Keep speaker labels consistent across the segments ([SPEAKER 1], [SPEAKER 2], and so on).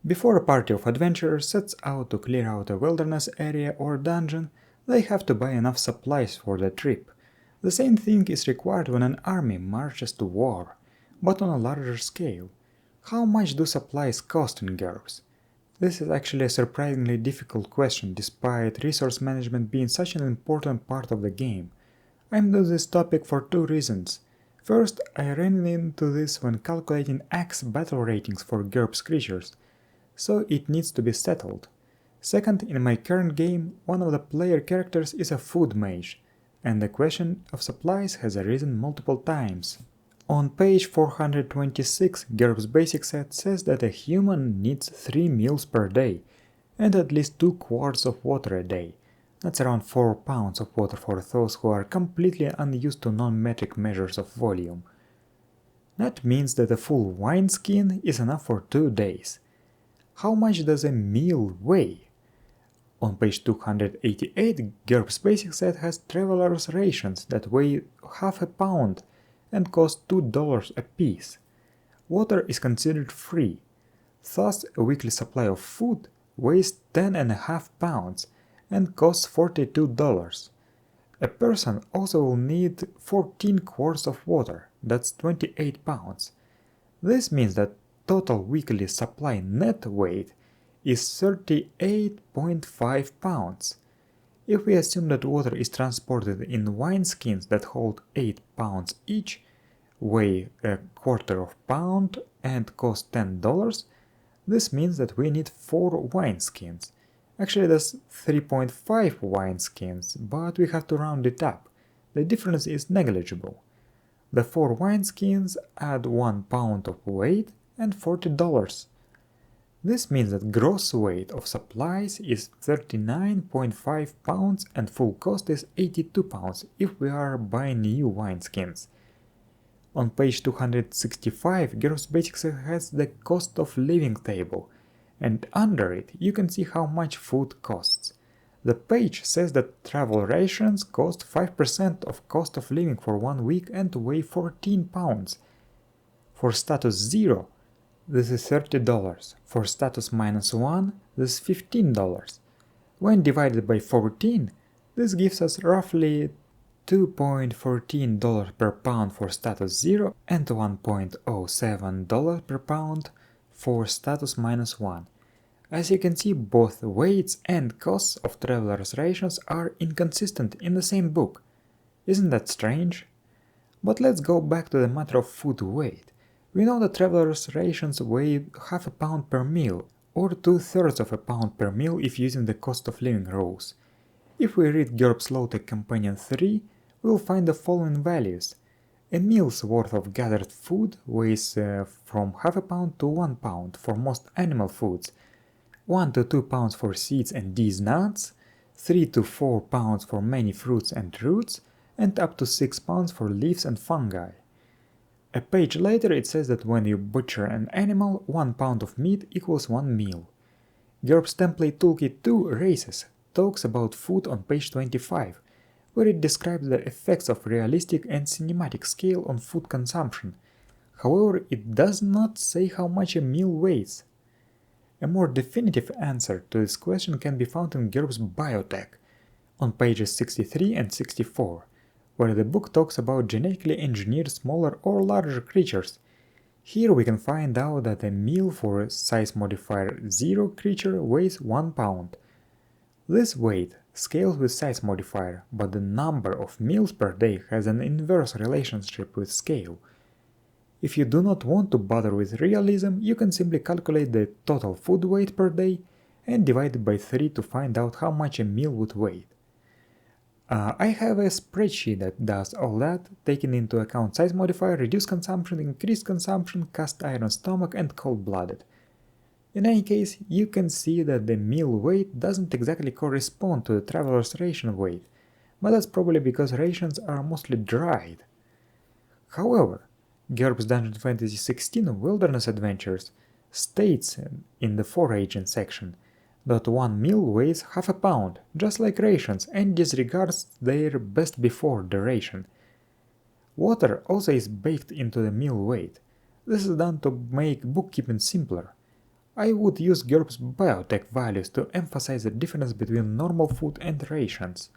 [SPEAKER 1] Before a party of adventurers sets out to clear out a wilderness area or dungeon, they have to buy enough supplies for the trip. The same thing is required when an army marches to war, but on a larger scale. How much do supplies cost in GURPS? This is actually a surprisingly difficult question despite resource management being such an important part of the game. I'm doing this topic for two reasons. First, I ran into this when calculating ACKS battle ratings for GURPS creatures, so it needs to be settled. Second, in my current game, one of the player characters is a food mage, and the question of supplies has arisen multiple times. On page 426, GURPS basic set says that a human needs 3 meals per day, and at least 2 quarts of water a day. That's around 4 pounds of water for those who are completely unused to non-metric measures of volume. That means that a full wineskin is enough for 2 days. How much does a meal weigh? On page 288, GURPS basic set has traveler's rations that weigh half a pound and cost $2 a piece. Water is considered free, thus a weekly supply of food weighs 10.5 pounds and costs $42. A person also will need 14 quarts of water, that's 28 pounds. This means that total weekly supply net weight is 38.5 pounds. If we assume that water is transported in wineskins that hold 8 pounds each, weigh a quarter of a pound and cost $10, this means that we need 4 wineskins. Actually that's 3.5 wineskins, but we have to round it up. The difference is negligible. The 4 wineskins add 1 pound of weight and $40. This means that gross weight of supplies is 39.5 pounds and full cost is 82 pounds if we are buying new wineskins. On page 265, GURPS Basics has the cost of living table, and under it you can see how much food costs. The page says that travel rations cost 5% of cost of living for 1 week and weigh 14 pounds. For status 0, this is $30. For status -1, this is $15. When divided by 14, this gives us roughly $2.14 per pound for status 0 and $1.07 per pound for status -1. As you can see, both weights and costs of traveler's rations are inconsistent in the same book. Isn't that strange? But let's go back to the matter of food weight. We know that traveler's rations weigh half a pound per meal, or 2/3 of a pound per meal if using the cost of living rules. If we read GURPS Low-Tech Companion 3, we'll find the following values. A meal's worth of gathered food weighs from half a pound to 1 pound for most animal foods, 1 to 2 pounds for seeds and these nuts, 3 to 4 pounds for many fruits and roots, and up to 6 pounds for leaves and fungi. A page later it says that when you butcher an animal, 1 pound of meat equals 1 meal. GURPS Template Toolkit 2 Races talks about food on page 25, where it describes the effects of realistic and cinematic scale on food consumption. However, it does not say how much a meal weighs. A more definitive answer to this question can be found in GURPS Biotech, on pages 63 and 64. Where the book talks about genetically engineered smaller or larger creatures. Here we can find out that a meal for a size modifier 0 creature weighs 1 pound. This weight scales with size modifier, but the number of meals per day has an inverse relationship with scale. If you do not want to bother with realism, you can simply calculate the total food weight per day and divide it by 3 to find out how much a meal would weigh. I have a spreadsheet that does all that, taking into account size modifier, reduced consumption, increased consumption, cast iron stomach, and cold-blooded. In any case, you can see that the meal weight doesn't exactly correspond to the traveler's ration weight, but that's probably because rations are mostly dried. However, GURPS Dungeon Fantasy 16 Wilderness Adventures states in the foraging section that 1 meal weighs half a pound, just like rations, and disregards their best before the ration. Water also is baked into the meal weight. This is done to make bookkeeping simpler. I would use GURPS biotech values to emphasize the difference between normal food and rations.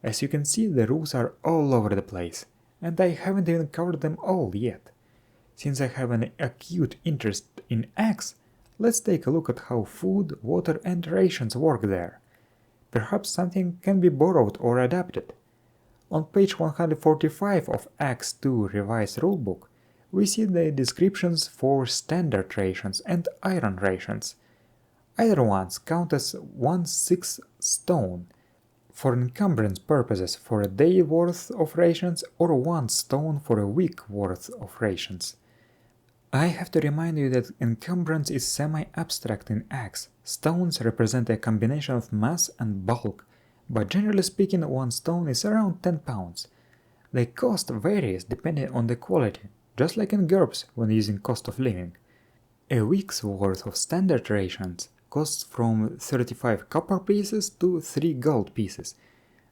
[SPEAKER 1] As you can see, the rules are all over the place, and I haven't even covered them all yet. Since I have an acute interest in ACKS, let's take a look at how food, water and rations work there. Perhaps something can be borrowed or adapted. On page 145 of ACKS 2 Revised Rulebook, we see the descriptions for standard rations and iron rations. Either ones count as 1/6 stone, for encumbrance purposes for a day worth of rations or 1 stone for a week worth of rations. I have to remind you that encumbrance is semi-abstract in ACKS. Stones represent a combination of mass and bulk, but generally speaking 1 stone is around 10 pounds. The cost varies depending on the quality, just like in GURPS when using cost of living. A week's worth of standard rations costs from 35 copper pieces to 3 gold pieces.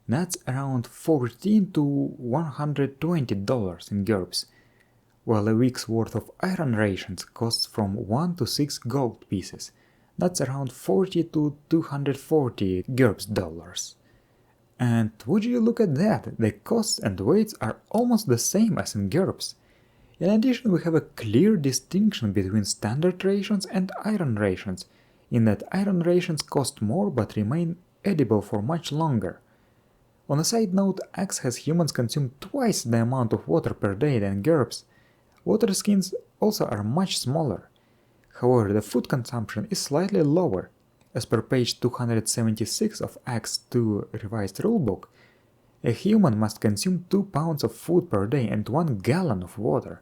[SPEAKER 1] That's around $14 to $120 in GURPS, while a week's worth of iron rations costs from 1 to 6 gold pieces. That's around $40 to $240 GURPS dollars. And would you look at that, the costs and weights are almost the same as in GURPS. In addition, we have a clear distinction between standard rations and iron rations, in that iron rations cost more but remain edible for much longer. On a side note, ACKS has humans consume twice the amount of water per day than GURPS. Water skins also are much smaller. However, the food consumption is slightly lower. As per page 276 of ACKS 2 Revised Rulebook, a human must consume 2 pounds of food per day and 1 gallon of water.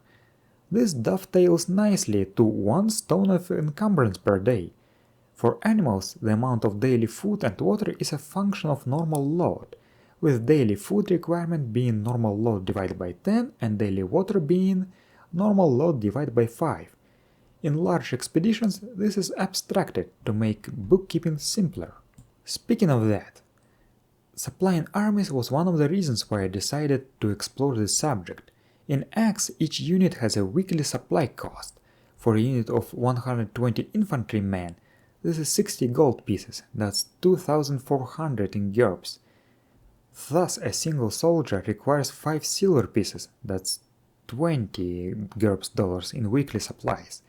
[SPEAKER 1] This dovetails nicely to 1 stone of encumbrance per day. For animals, the amount of daily food and water is a function of normal load, with daily food requirement being normal load divided by 10 and daily water being normal load divided by 5. In large expeditions, this is abstracted to make bookkeeping simpler. Speaking of that, supplying armies was one of the reasons why I decided to explore this subject. In ACKS, each unit has a weekly supply cost. For a unit of 120 infantrymen, this is 60 gold pieces, that's 2,400 in GURPS. Thus, a single soldier requires 5 silver pieces, that's 20 GURPS dollars in weekly supplies.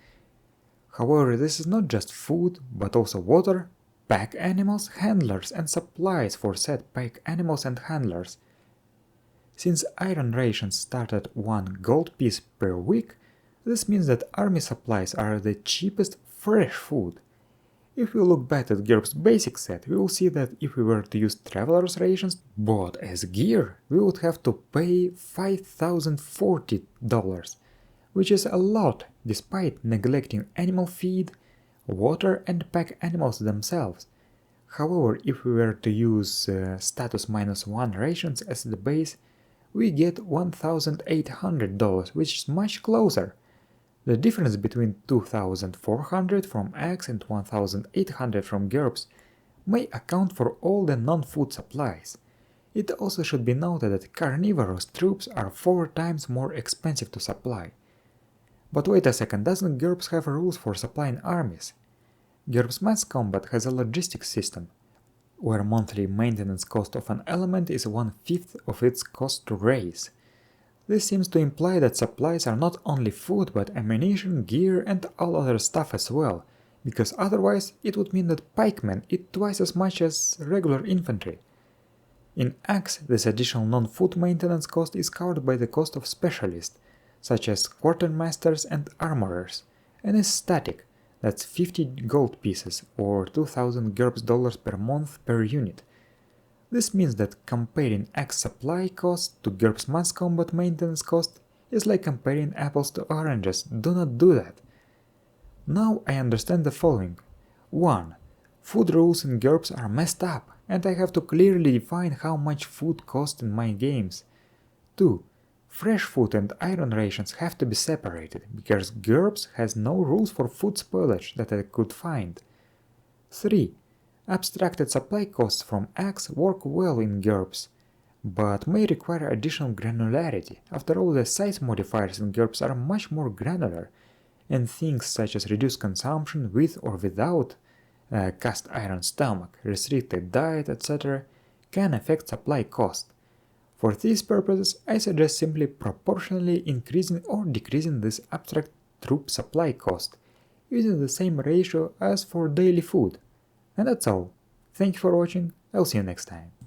[SPEAKER 1] However, this is not just food, but also water, pack animals, handlers, and supplies for said pack animals and handlers. Since iron rations start at 1 gold piece per week, this means that army supplies are the cheapest fresh food. If we look back at GURPS basic set, we will see that if we were to use traveler's rations bought as gear, we would have to pay $5,040, which is a lot despite neglecting animal feed, water and pack animals themselves. However, if we were to use status -1 rations as the base, we get $1,800, which is much closer. The difference between 2,400 from ACKS and 1,800 from GURPS may account for all the non-food supplies. It also should be noted that carnivorous troops are 4 times more expensive to supply. But wait a second, doesn't GURPS have rules for supplying armies? GURPS Mass Combat has a logistics system, where monthly maintenance cost of an element is 1/5 of its cost to raise. This seems to imply that supplies are not only food but ammunition, gear and all other stuff as well, because otherwise it would mean that pikemen eat twice as much as regular infantry. In ACKS, this additional non-food maintenance cost is covered by the cost of specialists, such as quartermasters and armorers, and is static, that's 50 gold pieces or 2,000 GURPS dollars per month per unit. This means that comparing ACKS supply cost to GURPS Mass Combat maintenance cost is like comparing apples to oranges. Do not do that. Now I understand the following. 1. Food rules in GURPS are messed up, and I have to clearly define how much food costs in my games. 2. Fresh food and iron rations have to be separated, because GURPS has no rules for food spoilage that I could find. 3. Abstracted supply costs from ACKS work well in GURPS, but may require additional granularity. After all, the size modifiers in GURPS are much more granular, and things such as reduced consumption with or without cast iron stomach, restricted diet, etc. can affect supply cost. For these purposes, I suggest simply proportionally increasing or decreasing this abstract troop supply cost, using the same ratio as for daily food. And that's all. Thank you for watching, I'll see you next time.